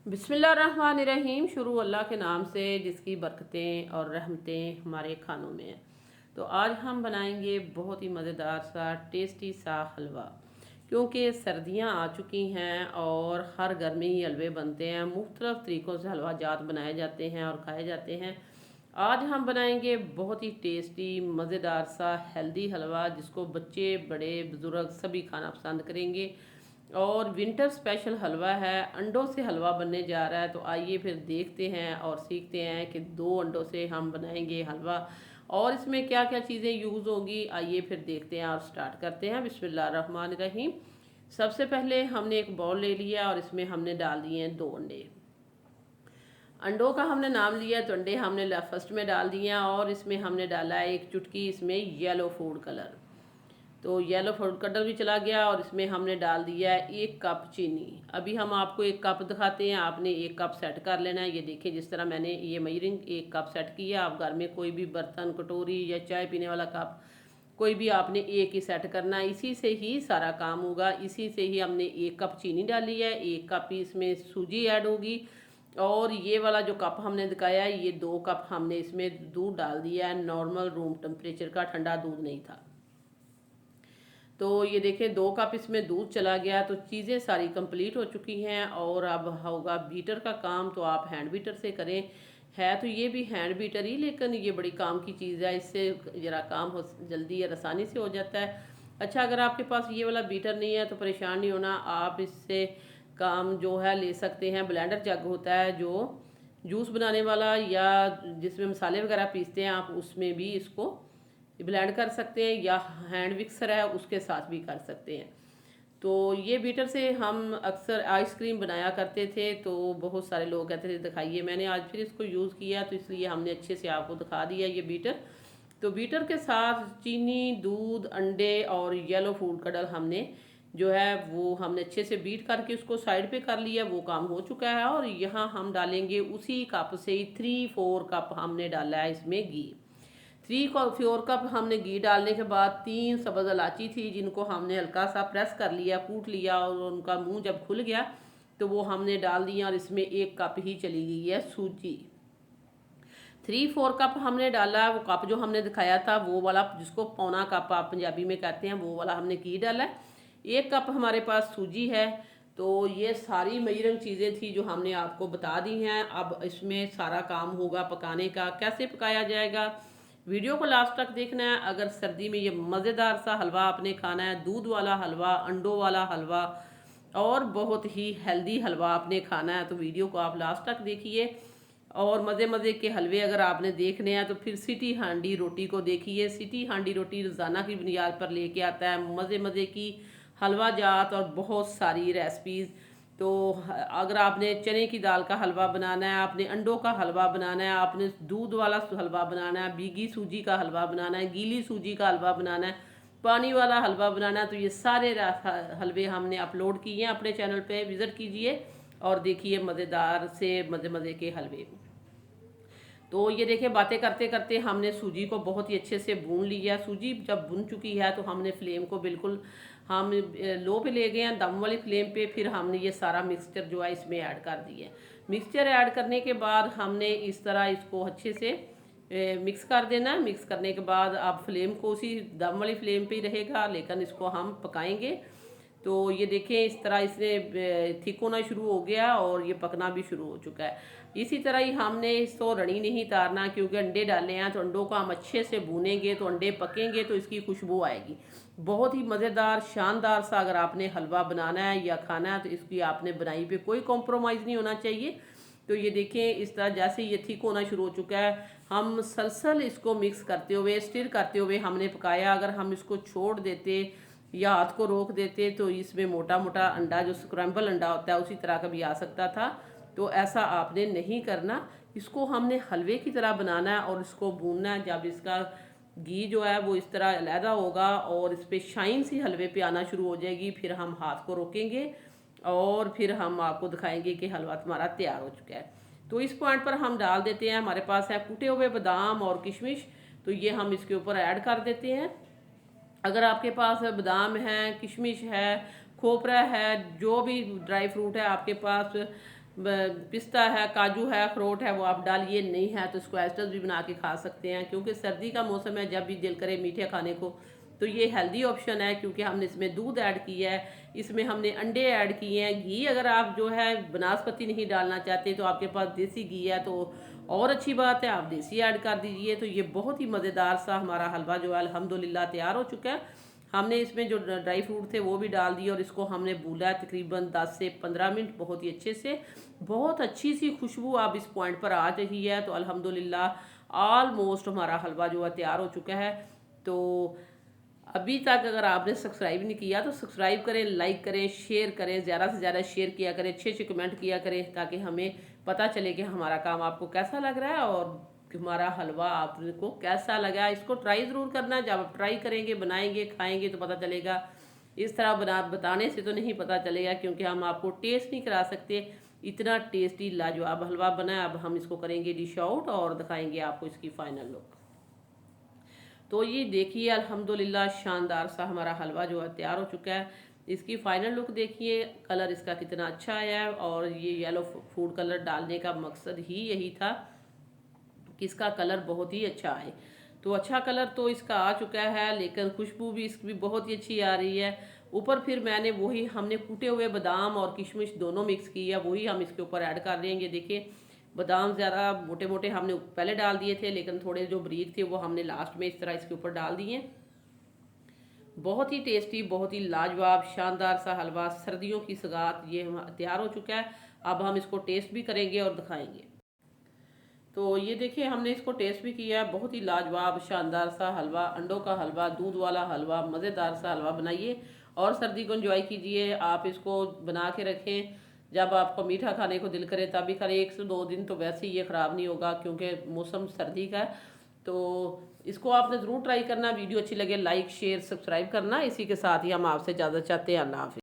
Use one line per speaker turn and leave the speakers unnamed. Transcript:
बिस्मिल्लाहिर्रहमानिर्रहीम। शुरू अल्लाह के नाम से जिसकी बरकतें और रहमतें हमारे खानों में हैं। तो आज हम बनाएंगे बहुत ही मज़ेदार सा टेस्टी सा हलवा। क्योंकि सर्दियां आ चुकी हैं और हर घर में ही हलवे बनते हैं, मुख्तलिफ़ तरीक़ों से हलवा जात बनाए जाते हैं और खाए जाते हैं। आज हम बनाएंगे बहुत ही टेस्टी मज़ेदार सा हेल्दी हलवा, जिसको बच्चे बड़े बुज़ुर्ग सभी खाना पसंद करेंगे। और विंटर स्पेशल हलवा है, अंडों से हलवा बनने जा रहा है। तो आइए फिर देखते हैं और सीखते हैं कि 2 अंडों से हम बनाएंगे हलवा और इसमें क्या क्या चीज़ें यूज़ होंगी। आइए फिर देखते हैं और स्टार्ट करते हैं। बिस्मिल्लाहिर्रहमानिर्रहीम। सबसे पहले हमने एक बाउल ले लिया और इसमें हमने डाल दिए हैं 2 अंडे। अंडों का हमने नाम लिया तो अंडे हमने फर्स्ट में डाल दिए हैं और इसमें हमने डाला है 1 चुटकी इसमें येलो फूड कलर। तो येलो फूड कलर भी चला गया और इसमें हमने डाल दिया है 1 कप चीनी। अभी हम आपको 1 कप दिखाते हैं, आपने 1 कप सेट कर लेना है। ये देखिए जिस तरह मैंने ये मेजरिंग 1 कप सेट किया। आप घर में कोई भी बर्तन, कटोरी या चाय पीने वाला कप कोई भी आपने एक ही सेट करना है, इसी से ही सारा काम होगा। इसी से ही हमने 1 कप चीनी डाली है, 1 कप ही इसमें सूजी ऐड होगी। और ये वाला जो कप हमने दिखाया है, ये 2 कप हमने इसमें दूध डाल दिया है, नॉर्मल रूम टेम्परेचर का, ठंडा दूध नहीं था। तो ये देखें 2 कप इसमें दूध चला गया। तो चीज़ें सारी कंप्लीट हो चुकी हैं और अब होगा बीटर का काम। तो आप हैंड बीटर से करें, है तो ये भी हैंड बीटर ही, लेकिन ये बड़ी काम की चीज़ है, इससे ज़रा काम हो जल्दी और आसानी से हो जाता है। अच्छा, अगर आपके पास ये वाला बीटर नहीं है तो परेशान नहीं होना, आप इससे काम जो है ले सकते हैं। ब्लेंडर जग होता है जो जूस बनाने वाला या जिसमें मसाले वगैरह पीसते हैं, आप उसमें भी इसको ब्लेंड कर सकते हैं, या हैंड मिक्सर है उसके साथ भी कर सकते हैं। तो ये बीटर से हम अक्सर आइसक्रीम बनाया करते थे, तो बहुत सारे लोग कहते थे दिखाइए। मैंने आज फिर इसको यूज़ किया तो इसलिए हमने अच्छे से आपको दिखा दिया ये बीटर। तो बीटर के साथ चीनी, दूध, अंडे और येलो फूड कलर हमने जो है वो हमने अच्छे से बीट करके उसको साइड पे कर लिया, वो काम हो चुका है। और यहाँ हम डालेंगे उसी कप से ही 3-4 कप हमने डाला है इसमें घी। 3-4 कप हमने घी डालने के बाद 3 सब्ज़ इलायची थी जिनको हमने हल्का सा प्रेस कर लिया, कूट लिया, और उनका मुंह जब खुल गया तो वो हमने डाल दिया। और इसमें 1 कप ही चली गई है सूजी। 3-4 कप हमने डाला, वो कप जो हमने दिखाया था वो वाला, जिसको पौना कप आप पंजाबी में कहते हैं, वो वाला हमने घी डाला है। 1 कप हमारे पास सूजी है। तो ये सारी मेजरिंग चीज़ें थी जो हमने आपको बता दी हैं। अब इसमें सारा काम होगा पकाने का, कैसे पकाया जाएगा, वीडियो को लास्ट तक देखना है। अगर सर्दी में ये मज़ेदार सा हलवा आपने खाना है, दूध वाला हलवा, अंडों वाला हलवा और बहुत ही हेल्दी हलवा आपने खाना है, तो वीडियो को आप लास्ट तक देखिए। और मज़े मज़े के हलवे अगर आपने देखने हैं तो फिर सिटी हांडी रोटी को देखिए। सिटी हांडी रोटी रोज़ाना की बुनियाद पर लेके आता है मज़े मज़े की हलवा जात और बहुत सारी रेसिपीज़। तो अगर आपने चने की दाल का हलवा बनाना है, आपने अंडों का हलवा बनाना है, आपने दूध वाला हलवा बनाना है, भीगी सूजी का हलवा बनाना है, गीली सूजी का हलवा बनाना है, पानी वाला हलवा बनाना है, तो ये सारे हलवे हमने अपलोड किए हैं अपने चैनल पे, विज़िट कीजिए और देखिए मज़ेदार से मज़े मज़े के हलवे। तो ये देखिए बातें करते करते हमने सूजी को बहुत ही अच्छे से भून लिया। सूजी जब भून चुकी है तो हमने फ्लेम को बिल्कुल हम लो पे ले गए हैं, दम वाली फ्लेम पे। फिर हमने ये सारा मिक्सचर जो है इसमें ऐड कर दिया। मिक्सचर ऐड करने के बाद हमने इस तरह इसको अच्छे से मिक्स कर देना है। मिक्स करने के बाद अब फ्लेम को उसी दम वाली फ्लेम पे ही रहेगा, लेकिन इसको हम पकाएंगे। तो ये देखें इस तरह इसने थिक होना शुरू हो गया और ये पकना भी शुरू हो चुका है। इसी तरह ही हमने इसको रड़ी नहीं तारना, क्योंकि अंडे डाले हैं तो अंडों को हम अच्छे से भूनेंगे तो अंडे पकेंगे तो इसकी खुशबू आएगी। बहुत ही मज़ेदार शानदार सा अगर आपने हलवा बनाना है या खाना है तो इसकी आपने बनाई पे कोई कॉम्प्रोमाइज़ नहीं होना चाहिए। तो ये देखें इस तरह जैसे ये थिक होना शुरू हो चुका है, हम मुसलसल इसको मिक्स करते हुए, स्टिर करते हुए हमने पकाया। अगर हम इसको छोड़ देते या हाथ को रोक देते तो इसमें मोटा मोटा अंडा, जो स्क्रैम्बल अंडा होता है, उसी तरह का भी आ सकता था। तो ऐसा आपने नहीं करना, इसको हमने हलवे की तरह बनाना है और इसको भूनना है। जब इसका घी जो है वो इस तरह अलहदा होगा और इस पर शाइन सी हलवे पे आना शुरू हो जाएगी, फिर हम हाथ को रोकेंगे और फिर हम आपको दिखाएंगे कि हलवा तुम्हारा तैयार हो चुका है। तो इस पॉइंट पर हम डाल देते हैं, हमारे पास है कुटे हुए बादाम और किशमिश, तो ये हम इसके ऊपर ऐड कर देते हैं। अगर आपके पास बादाम है, किशमिश है, खोपरा है, जो भी ड्राई फ्रूट है आपके पास, पिस्ता है, काजू है, अखरोट है, वो आप डालिए। नहीं है तो इसको एस्टर्स भी बना के खा सकते हैं, क्योंकि सर्दी का मौसम है, जब भी दिल करे मीठे खाने को तो ये हेल्दी ऑप्शन है, क्योंकि हमने इसमें दूध ऐड किया है, इसमें हमने अंडे ऐड किए हैं, घी अगर आप जो है बनास्पति नहीं डालना चाहते तो आपके पास देसी घी है तो और अच्छी बात है, आप देसी ऐड कर दीजिए। तो ये बहुत ही मज़ेदार सा हमारा हलवा जो है अल्हम्दुलिल्लाह तैयार हो चुका है। हमने इसमें जो ड्राई फ्रूट थे वो भी डाल दिए और इसको हमने भूना है तकरीबन 10 से 15 मिनट बहुत ही अच्छे से। बहुत अच्छी सी खुशबू अब इस पॉइंट पर आ रही है, तो अल्हम्दुलिल्लाह ऑलमोस्ट हमारा हलवा जो है तैयार हो चुका है। तो अभी तक अगर आपने सब्सक्राइब नहीं किया तो सब्सक्राइब करें, लाइक करें, शेयर करें, ज़्यादा से ज़्यादा शेयर किया करें, अच्छे अच्छे कमेंट किया करें, ताकि हमें पता चले कि हमारा काम आपको कैसा लग रहा है और हमारा हलवा आपको कैसा लगा। इसको ट्राई ज़रूर करना, जब आप ट्राई करेंगे, बनाएंगे, खाएंगे तो पता चलेगा। इस तरह बताने से तो नहीं पता चलेगा, क्योंकि हम आपको टेस्ट नहीं करा सकते। इतना टेस्टी लाजवाब हलवा बना है। अब हम इसको करेंगे डिश आउट और दिखाएंगे आपको इसकी फाइनल लुक। तो ये देखिए अल्हम्दुलिल्लाह शानदार सा हमारा हलवा जो है तैयार हो चुका है। इसकी फाइनल लुक देखिए, कलर इसका कितना अच्छा आया है। और ये येलो फूड कलर डालने का मकसद ही यही था कि इसका कलर बहुत ही अच्छा आए। तो अच्छा कलर तो इसका आ चुका है, लेकिन खुशबू भी इसकी बहुत ही अच्छी आ रही है। ऊपर फिर मैंने वही हमने कूटे हुए बादाम और किशमिश दोनों मिक्स की है, वही हम इसके ऊपर ऐड कर देंगे। देखिए बादाम ज़्यादा मोटे मोटे हमने पहले डाल दिए थे, लेकिन थोड़े जो बारीक थे वो हमने लास्ट में इस तरह इसके ऊपर डाल दिए। बहुत ही टेस्टी, बहुत ही लाजवाब शानदार सा हलवा सर्दियों की सौगात ये तैयार हो चुका है। अब हम इसको टेस्ट भी करेंगे और दिखाएंगे। तो ये देखिए हमने इसको टेस्ट भी किया, बहुत ही लाजवाब शानदार सा हलवा, अंडों का हलवा, दूध वाला हलवा, मज़ेदार सा हलवा बनाइए और सर्दी को एंजॉय कीजिए। आप इसको बना के रखें, जब आपको मीठा खाने को दिल करे तभी करें। 1 से 2 दिन तो वैसे ही ये ख़राब नहीं होगा, क्योंकि मौसम सर्दी का है। तो इसको आपने ज़रूर ट्राई करना। वीडियो अच्छी लगे लाइक शेयर सब्सक्राइब करना। इसी के साथ ही हम आपसे इजाज़त चाहते हैं। अल्लाह हाफ़िज़।